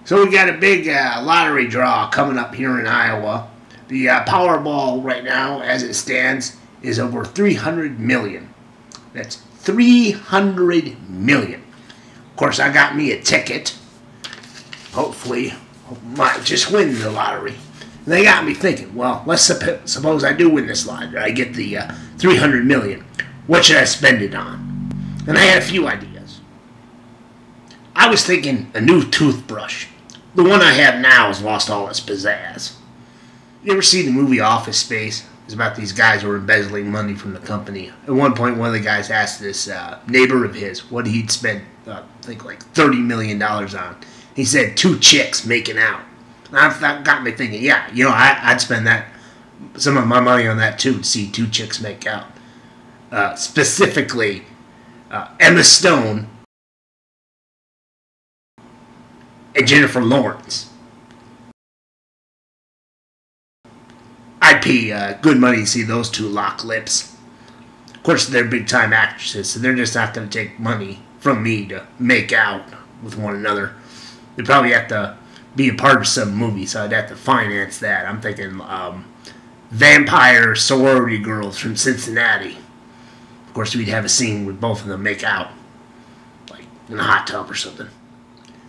So we got a big lottery draw coming up here in Iowa. The Powerball right now, as it stands, is over 300 million. That's 300 million. Of course, I got me a ticket. Hopefully, might just win the lottery. And they got me thinking, well, let's suppose I do win this lottery. I get the 300 million. What should I spend it on? And I had a few ideas. I was thinking a new toothbrush. The one I have now has lost all its pizzazz. You ever see the movie Office Space? It's about these guys who were embezzling money from the company. At one point, one of the guys asked this neighbor of his what he'd spent, I think like $30 million on. He said 2 chicks making out. That got me thinking, yeah, you know, I'd spend some of my money on that too, to see 2 chicks make out. Specifically, Emma Stone and Jennifer Lawrence. I'd pay good money to see those 2 lock lips. Of course, they're big-time actresses, so they're just not going to take money from me to make out with one another. They'd probably have to be a part of some movie, so I'd have to finance that. I'm thinking vampire sorority girls from Cincinnati. Of course, we'd have a scene where both of them make out, like in a hot tub or something.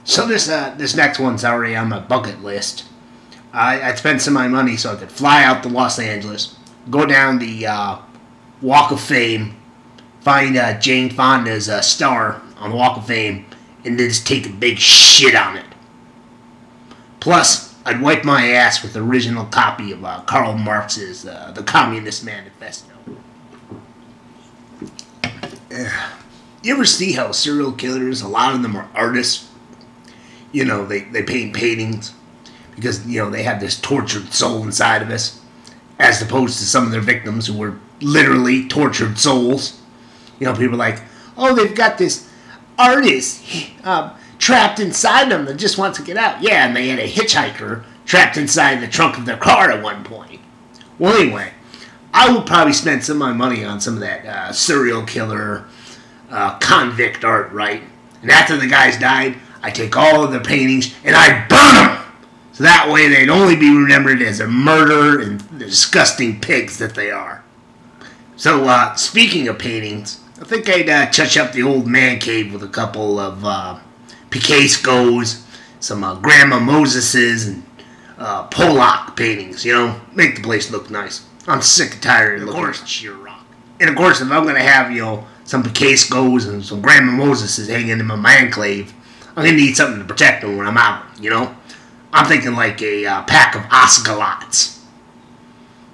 So this next one's already on my bucket list. I'd spend some of my money so I could fly out to Los Angeles, go down the Walk of Fame, find Jane Fonda's star on the Walk of Fame, and then just take a big shit on it. Plus, I'd wipe my ass with the original copy of Karl Marx's The Communist Manifesto. You ever see how serial killers, a lot of them are artists? You know, they paint paintings because, you know, they have this tortured soul inside of us, as opposed to some of their victims who were literally tortured souls. You know, people are like, oh, they've got this artist trapped inside them that just wants to get out. Yeah, and they had a hitchhiker trapped inside the trunk of their car at one point. Well, anyway, I would probably spend some of my money on some of that serial killer convict art, right? And after the guys died, I take all of their paintings and I burn them! So that way they'd only be remembered as a murderer and the disgusting pigs that they are. So, speaking of paintings, I think I'd touch up the old man cave with a couple of Picasso's, some Grandma Moseses, and Pollock paintings, you know, make the place look nice. I'm sick and tired of looking at sheer rock. And of course, if I'm going to have, you know, some Picasso's and some Grandma Moseses hanging in my man cave, I'm going to need something to protect them when I'm out, you know? I'm thinking like a pack of ocelots.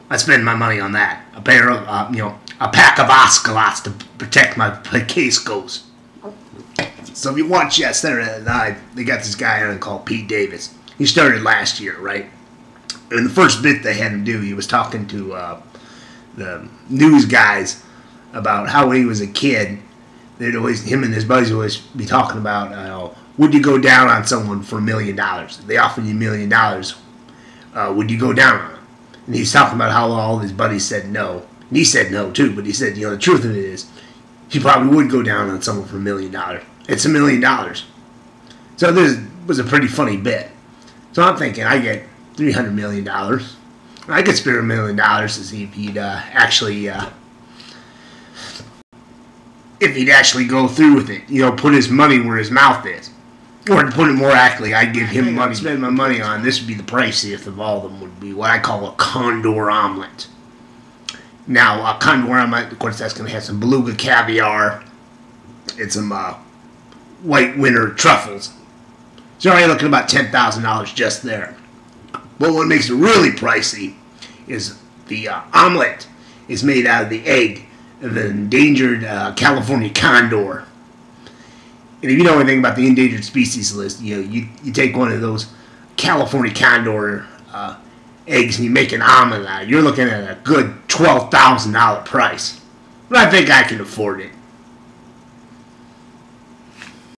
I spend my money on that. A pair of, a pack of ocelots to protect my Picasso's. So if you watch Saturday Night, they got this guy on called Pete Davis. He started last year, right? And the first bit they had him do, he was talking to the news guys about how when he was a kid, him and his buddies would always be talking about, would you go down on someone for $1 million? If they offered you $1 million, would you go down on them? And he's talking about how all his buddies said no. And he said no too, but he said, you know, the truth of it is, he probably would go down on someone for $1 million. It's $1 million. So this was a pretty funny bit. So I'm thinking, I get $300 million. I could spare $1 million to see if he'd actually go through with it. You know, put his money where his mouth is. Or to put it more accurately, I'd give him money. Spend my money on, this would be the priciest of all of them, would be what I call a condor omelet. Now, a condor omelet, of course, that's going to have some beluga caviar and some white winter truffles. So you're looking at about $10,000 just there. But what makes it really pricey is the omelet is made out of the egg of an endangered California condor. And if you know anything about the endangered species list, you know, you take one of those California condor eggs and you make an omelet out of it, you're looking at a good $12,000 price. But I think I can afford it.